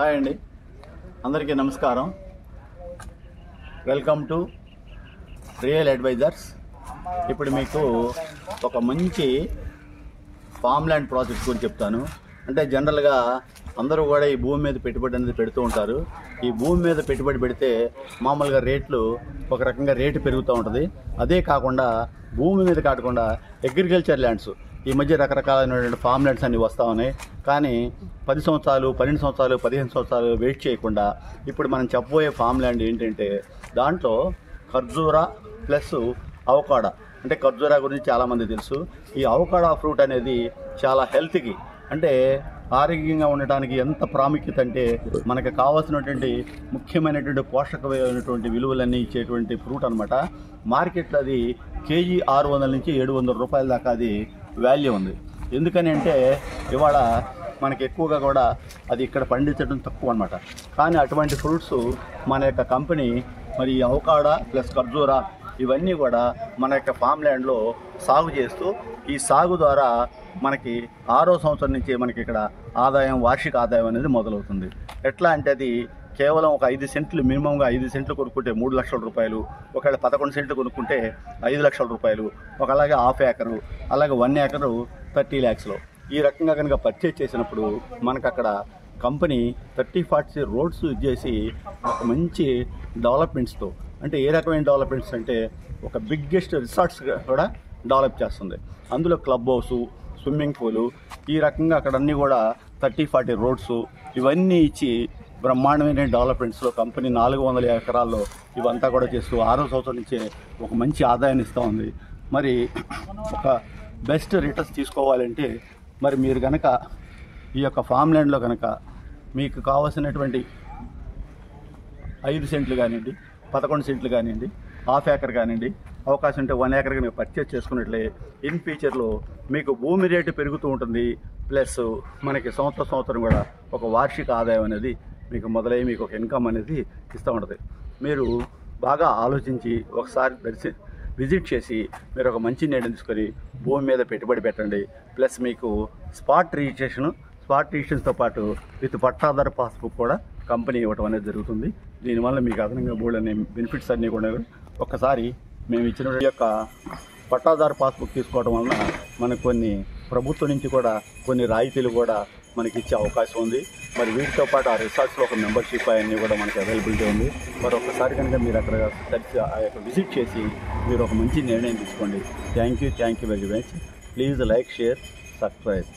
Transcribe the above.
Hi అండి, అందరికీ నమస్కారం. Welcome to Real Advisors. ఇప్పుడు మీకు ఒక మంచి ఫామ్ ల్యాండ్ ప్రాజెక్ట్ గురించి చెప్తాను. అంటే జనరల్గా అందరూ కూడా ఈ భూమి మీద పెట్టుబడి అనేది పెడుతూ ఉంటారు. ఈ భూమి మీద పెట్టుబడి పెడితే మామూలుగా రేట్లు ఒక రకంగా రేటు పెరుగుతూ ఉంటుంది. అదే కాకుండా భూమి మీద కాకుండా అగ్రికల్చర్ ల్యాండ్స్ ఈ మధ్య రకరకాలైనటువంటి ఫామ్ ల్యాండ్స్ అన్నీ వస్తూ ఉన్నాయి. కానీ 10 సంవత్సరాలు, 12 సంవత్సరాలు, 15 సంవత్సరాలు వెయిట్ చేయకుండా ఇప్పుడు మనం చెప్పబోయే ఫామ్ ల్యాండ్ ఏంటంటే దాంట్లో ఖర్జూరా ప్లస్ అవకాడో. అంటే ఖర్జూరా గురించి చాలామంది తెలుసు. ఈ అవకాడో ఫ్రూట్ అనేది చాలా హెల్త్కి, అంటే ఆరోగ్యంగా ఉండటానికి ఎంత ప్రాముఖ్యత అంటే మనకు కావాల్సినటువంటి ముఖ్యమైనటువంటి పోషకమైనటువంటి విలువలన్నీ ఇచ్చేటువంటి ఫ్రూట్ అనమాట. మార్కెట్లో అది కేజీ 600 నుంచి 700 రూపాయల దాకా అది వాల్యూ ఉంది. ఎందుకని అంటే ఇవాళ మనకి ఎక్కువగా కూడా అది ఇక్కడ పండించడం తక్కువ అనమాట. కానీ అటువంటి ఫ్రూట్స్ మన యొక్క కంపెనీ మరి అవకాడో ప్లస్ ఖర్జూరా ఇవన్నీ కూడా మన యొక్క ఫామ్ ల్యాండ్లో సాగు చేస్తూ, ఈ సాగు ద్వారా మనకి 6వ సంవత్సరం నుంచి మనకి ఇక్కడ ఆదాయం, వార్షిక ఆదాయం అనేది మొదలవుతుంది. ఎట్లా అంటే అది కేవలం ఒక 5 సెంట్లు, మినిమంగా 5 సెంట్లు కొనుక్కుంటే 3 లక్షల రూపాయలు, ఒకవేళ 11 సెంట్లు కొనుక్కుంటే 5 లక్షల రూపాయలు, అలాగే హాఫ్ ఏకరు, అలాగే 1 ఏకరు 30 lakhsలో ఈ రకంగా కనుక పర్చేజ్ చేసినప్పుడు మనకు అక్కడ కంపెనీ 30-40 రోడ్స్ చేసి ఒక మంచి డెవలప్మెంట్స్తో, అంటే ఏ రకమైన డెవలప్మెంట్స్ అంటే ఒక బిగ్గెస్ట్ రిసార్ట్స్ కూడా డెవలప్ చేస్తుంది. అందులో క్లబ్ హౌసు, స్విమ్మింగ్ పూలు, ఈ రకంగా అక్కడ అన్నీ కూడా 30-40 రోడ్స్ ఇవన్నీ ఇచ్చి బ్రహ్మాండమైన డెవలప్మెంట్స్లో కంపెనీ 400 ఎకరాల్లో ఇవంతా కూడా చేస్తూ 6వ సంవత్సరం నుంచే ఒక మంచి ఆదాయాన్ని ఇస్తూ ఉంది. మరి ఒక బెస్ట్ రిటర్న్స్ తీసుకోవాలంటే మరి మీరు కనుక ఈ యొక్క ఫామ్ ల్యాండ్లో కనుక మీకు కావాల్సినటువంటి 5 సెంట్లు కానివ్వండి, 11 సెంట్లు కానివ్వండి, హాఫ్ ఏకర్ కానివ్వండి, అవకాశం ఉంటే 1 ఏకర్ కనుక పర్చేజ్ చేసుకున్నట్లే ఇన్ ఫ్యూచర్లో మీకు భూమి రేటు పెరుగుతూ ఉంటుంది. ప్లస్ మనకి సంవత్సరం కూడా ఒక వార్షిక ఆదాయం అనేది మీకు మొదలై మీకు ఒక ఇన్కమ్ అనేది ఇస్తూ ఉంటుంది. మీరు బాగా ఆలోచించి ఒకసారి విజిట్ చేసి మీరు ఒక మంచి నిర్ణయం తీసుకొని భూమి మీద పెట్టుబడి పెట్టండి. ప్లస్ మీకు స్పాట్ రిజిస్ట్రేషన్తో పాటు విత్ పట్టాదారు పాస్బుక్ కూడా కంపెనీ ఇవ్వడం అనేది జరుగుతుంది. దీనివల్ల మీకు అదనంగా బోల్డ్ అనే బెనిఫిట్స్ అన్నీ కూడా ఒక్కసారి మేము ఇచ్చిన యొక్క పట్టాదారు పాస్బుక్ తీసుకోవడం వలన మనకు కొన్ని ప్రభుత్వం నుంచి కూడా కొన్ని రాయితీలు కూడా మనకి ఇచ్చే అవకాశం ఉంది. మరి వీటితో పాటు ఆ రిసార్ట్స్లో ఒక మెంబర్షిప్ అవన్నీ కూడా మనకి అవైలబిలిటీ ఉంది. మరి ఒక్కసారి కనుక మీరు అక్కడ ఆ యొక్క విజిట్ చేసి మీరు ఒక మంచి నిర్ణయం తీసుకోండి. Thank you very much. Please like, share, subscribe.